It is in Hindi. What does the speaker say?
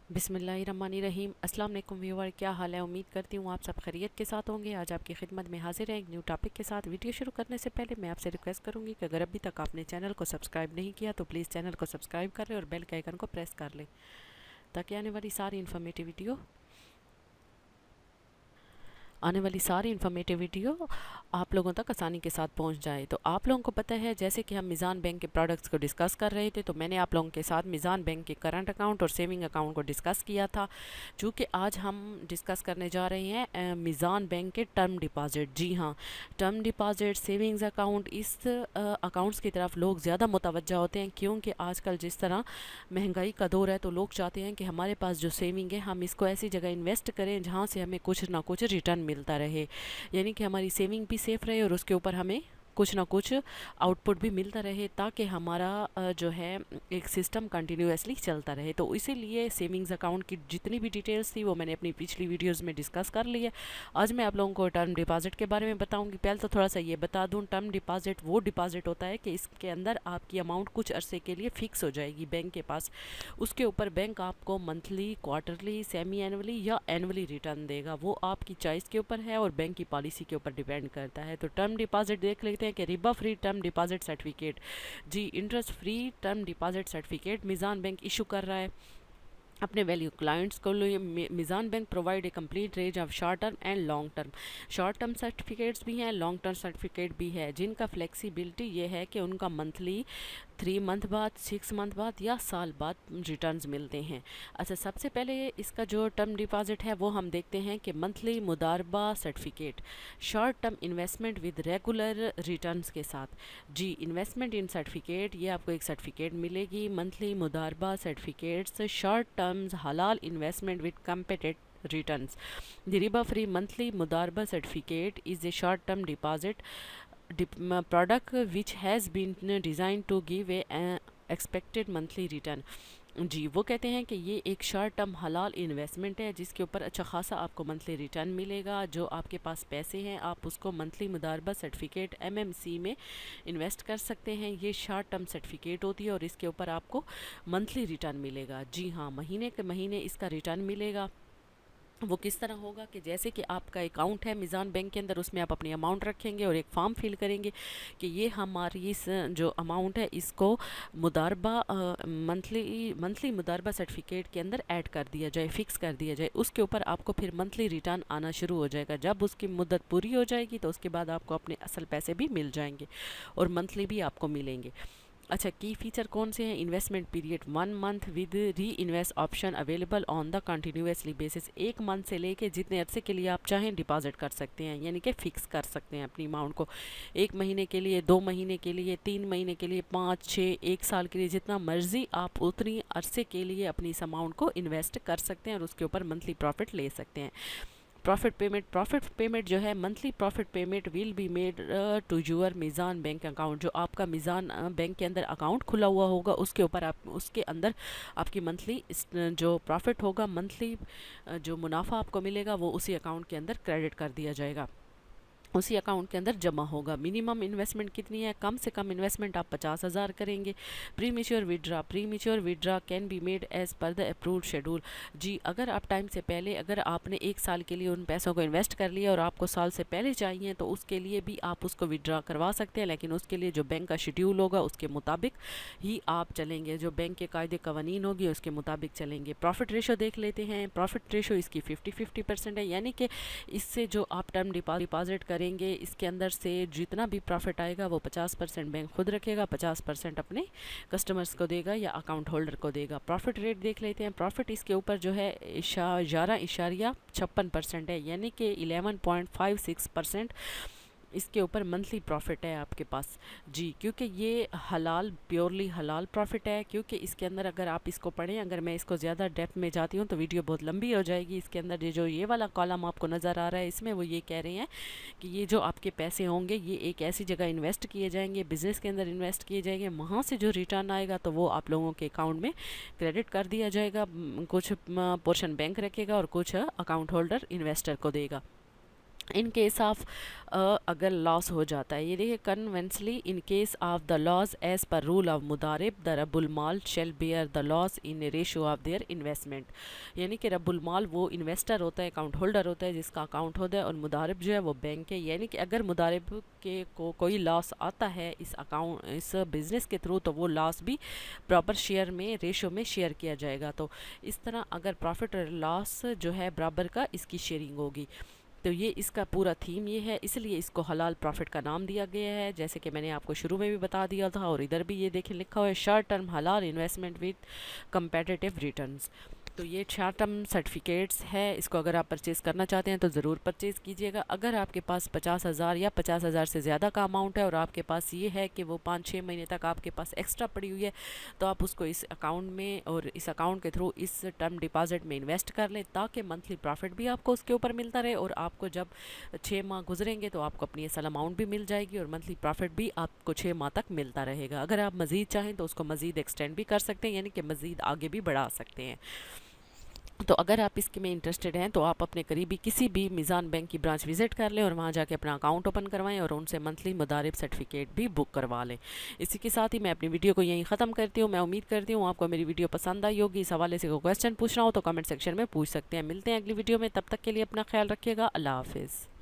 बिस्मिल्लाहिर्रहमानिर्रहीम। अस्सलाम वालेकुम व्यूअर, क्या हाल है? उम्मीद करती हूँ आप सब खैरियत के साथ होंगे। आज आपकी खिदमत में हाजिर है एक न्यू टॉपिक के साथ। वीडियो शुरू करने से पहले मैं आपसे रिक्वेस्ट करूँगी कि अगर अभी तक आपने चैनल को सब्सक्राइब नहीं किया तो प्लीज़ चैनल को सब्सक्राइब कर लें और बेल के आइकन को प्रेस कर लें ताकि आने वाली सारी इन्फॉर्मेटिव वीडियो आप लोगों तक आसानी के साथ पहुंच जाए। तो आप लोगों को पता है, जैसे कि हम मीज़ान बैंक के प्रोडक्ट्स को डिस्कस कर रहे थे, तो मैंने आप लोगों के साथ मीज़ान बैंक के करंट अकाउंट और सेविंग अकाउंट को डिस्कस किया था। चूँकि आज हम डिस्कस करने जा रहे हैं मीज़ान बैंक के टर्म डिपॉज़िट। जी हाँ, टर्म डिपॉज़िट, सेविंग्स अकाउंट, इस अकाउंट्स की तरफ लोग ज़्यादा मुतवज्जा होते हैं, क्योंकि आजकल जिस तरह महंगाई का दौर है तो लोग चाहते हैं कि हमारे पास जो सेविंग है हम इसको ऐसी जगह इन्वेस्ट करें जहाँ से हमें कुछ ना कुछ रिटर्न मिलता रहे, यानी कि हमारी सेविंग भी सेफ़ रहे और उसके ऊपर हमें कुछ ना कुछ आउटपुट भी मिलता रहे, ताकि हमारा जो है एक सिस्टम कंटिन्यूसली चलता रहे। तो इसीलिए सेविंग्स अकाउंट की जितनी भी डिटेल्स थी वो मैंने अपनी पिछली वीडियोस में डिस्कस कर ली है। आज मैं आप लोगों को टर्म डिपॉज़िट के बारे में बताऊंगी। पहले तो थोड़ा सा ये बता दूं, टर्म डिपॉज़िट वो डिपॉज़िट होता है कि इसके अंदर आपकी अमाउंट कुछ अरसे के लिए फ़िक्स हो जाएगी बैंक के पास। उसके ऊपर बैंक आपको मंथली, क्वार्टरली, सेमी एनुअली या एनुअली रिटर्न देगा। वो आपकी चॉइस के ऊपर है और बैंक की पॉलिसी के ऊपर डिपेंड करता है। तो टर्म डिपॉजिट देख लेते हैं कि रिबा फ्री टर्म डिपॉजिट सर्टिफिकेट, जी, interest free term deposit certificate Meezan bank issue कर रहा है अपने वैल्यू क्लाइंट्स को लिए। Meezan bank provide a complete range of short term and long term. Short term certificates भी हैं, लॉन्ग टर्म सर्टिफिकेट भी है, जिनका फ्लेक्सिबिलिटी ये है कि उनका मंथली 3 मंथ बाद, 6 मंथ बाद या साल बाद रिटर्न्स मिलते हैं। अच्छा, सबसे पहले इसका जो टर्म डिपॉजिट है वो हम देखते हैं कि मंथली मुदारबा certificate, short term investment with regular returns के साथ। जी, इन्वेस्टमेंट इन सर्टिफिकेट, ये आपको एक सर्टिफिकेट मिलेगी, मंथली मुदारबा सर्टिफिकेट्स, शॉर्ट टर्म्स हलाल investment with competitive returns. The riba-free monthly mudarba certificate is a short-term deposit product which has been designed to give a expected monthly return. जी, वो कहते हैं कि ये एक शॉर्ट टर्म हलाल इन्वेस्टमेंट है जिसके ऊपर अच्छा खासा आपको मंथली रिटर्न मिलेगा। जो आपके पास पैसे हैं आप उसको मंथली मुदारबा सर्टिफिकेट MMC में इन्वेस्ट कर सकते हैं। ये शॉर्ट टर्म सर्टिफिकेट होती है और इसके ऊपर आपको मंथली रिटर्न मिलेगा। जी हाँ, महीने के महीने इसका रिटर्न मिलेगा। वो किस तरह होगा कि जैसे कि आपका अकाउंट है मीज़ान बैंक के अंदर, उसमें आप अपनी अमाउंट रखेंगे और एक फॉर्म फिल करेंगे कि ये हमारी इस जो अमाउंट है इसको मुदारबा मंथली मुदारबा सर्टिफिकेट के अंदर ऐड कर दिया जाए, फ़िक्स कर दिया जाए। उसके ऊपर आपको फिर मंथली रिटर्न आना शुरू हो जाएगा। जब उसकी मुद्दत पूरी हो जाएगी तो उसके बाद आपको अपने असल पैसे भी मिल जाएंगे और मंथली भी आपको मिलेंगे। अच्छा, की फ़ीचर कौन से हैं? इन्वेस्टमेंट पीरियड 1 मंथ विद री invest option available on the continuously basis. 1 month से लेके जितने अरसे के लिए आप चाहें डिपॉजिट कर सकते हैं, यानी कि फ़िक्स कर सकते हैं अपनी अमाउंट को। 1 महीने के लिए, 2 महीने के लिए, 3 महीने के लिए, 5, 6, 1 साल के लिए, जितना मर्जी आप उतनी अरसे के लिए अपनी इस अमाउंट को इन्वेस्ट कर सकते हैं और उसके ऊपर मंथली प्रॉफिट ले सकते हैं। प्रॉफिट पेमेंट जो है, monthly profit payment will be made to your Meezan bank account. जो आपका मीज़ान बैंक के अंदर अकाउंट खुला हुआ होगा उसके ऊपर आप उसके अंदर आपकी मंथली जो प्रॉफिट होगा, मंथली जो मुनाफा आपको मिलेगा वो उसी अकाउंट के अंदर क्रेडिट कर दिया जाएगा, उसी अकाउंट के अंदर जमा होगा। मिनिमम इन्वेस्टमेंट कितनी है? कम से कम इन्वेस्टमेंट आप 50,000 करेंगे। Premature withdraw can be made as per the approved schedule. जी, अगर आप टाइम से पहले, अगर आपने 1 साल के लिए उन पैसों को इन्वेस्ट कर लिया और आपको साल से पहले चाहिए तो उसके लिए भी आप उसको विड्रा करवा सकते हैं, लेकिन उसके लिए जो बैंक का शेड्यूल होगा उसके मुताबिक ही आप चलेंगे, जो बैंक के कायदे कवानीन होगी उसके मुताबिक चलेंगे। प्रॉफिट रेशो देख लेते हैं। प्रॉफिट रेशो इसकी 50-50% है, यानी कि इससे जो आप टर्म डिपॉजिट करेंगे इसके अंदर से जितना भी प्रॉफिट आएगा वो 50% बैंक खुद रखेगा, 50% अपने कस्टमर्स को देगा या अकाउंट होल्डर को देगा। प्रॉफिट रेट देख लेते हैं। प्रॉफिट इसके ऊपर जो है 11.56% है, यानी कि 11.56% इसके ऊपर मंथली प्रॉफिट है आपके पास। जी, क्योंकि ये हलाल, प्योरली हलाल प्रॉफिट है। क्योंकि इसके अंदर अगर आप इसको पढ़ें, अगर मैं इसको ज़्यादा डेप्थ में जाती हूँ तो वीडियो बहुत लंबी हो जाएगी। इसके अंदर ये वाला कॉलम आपको नज़र आ रहा है, इसमें वो ये कह रहे हैं कि ये जो आपके पैसे होंगे ये एक ऐसी जगह इन्वेस्ट किए जाएंगे, बिज़नेस के अंदर इन्वेस्ट किए जाएंगे, वहाँ से जो रिटर्न आएगा तो वो आप लोगों के अकाउंट में क्रेडिट कर दिया जाएगा। कुछ पोर्शन बैंक रखेगा और कुछ अकाउंट होल्डर इन्वेस्टर को देगा। इन केस ऑफ अगर लॉस हो जाता है, ये देखिए conventionally in case of the loss as per rule of मुदारिब द रब्बुल माल shall bear the loss in ratio of their investment. यानी कि रब्बुल माल वो इन्वेस्टर होता है, अकाउंट होल्डर होता है जिसका अकाउंट होता है, और मुदारिब जो है वो बैंक है। यानी कि अगर मुदारिब के को कोई लॉस आता है इस अकाउंट इस बिज़नेस के थ्रू, तो वो लॉस भी प्रॉपर शेयर में रेशो में शेयर किया जाएगा। तो इस तरह अगर प्रॉफिट और लॉस जो है बराबर का, इसकी शेयरिंग होगी। तो ये इसका पूरा थीम ये है, इसलिए इसको हलाल प्रॉफिट का नाम दिया गया है, जैसे कि मैंने आपको शुरू में भी बता दिया था। और इधर भी ये देखें लिखा हुआ है शॉर्ट टर्म हलाल इन्वेस्टमेंट विद कंपेटिटिव रिटर्न्स। तो ये शॉर्ट टर्म सर्टिफिकेट्स है, इसको अगर आप परचेज़ करना चाहते हैं तो ज़रूर परचेज़ कीजिएगा। अगर आपके पास 50,000 या 50,000 से ज़्यादा का अमाउंट है और आपके पास ये है कि वो 5-6 महीने तक आपके पास एक्स्ट्रा पड़ी हुई है, तो आप उसको इस अकाउंट में और इस अकाउंट के थ्रू इस टर्म डिपॉजिट में इन्वेस्ट कर लें, ताकि मंथली प्रॉफिट भी आपको उसके ऊपर मिलता रहे, और आपको जब 6 माह गुजरेंगे तो आपको अपनी असल अमाउंट भी मिल जाएगी और मंथली प्रॉफिट भी आपको 6 माह तक मिलता रहेगा। अगर आप मज़ीद चाहें तो उसको मज़ीद एक्सटेंड भी कर सकते हैं, यानी कि मज़ीद आगे भी बढ़ा सकते हैं। तो अगर आप इसके में इंटरेस्टेड हैं तो आप अपने करीबी किसी भी मीज़ान बैंक की ब्रांच विज़िट कर लें और वहाँ जाके अपना अकाउंट ओपन करवाएं और उनसे मंथली मुदारिब सर्टिफिकेट भी बुक करवा लें। इसी के साथ ही मैं अपनी वीडियो को यहीं ख़त्म करती हूँ। मैं उम्मीद करती हूँ आपको मेरी वीडियो पसंद आई होगी। इस हवाले से कोई क्वेश्चन पूछना हो तो कमेंट सेक्शन में पूछ सकते हैं। मिलते हैं अगली वीडियो में, तब तक के लिए अपना ख्याल रखिएगा। अल्लाह हाफिज़।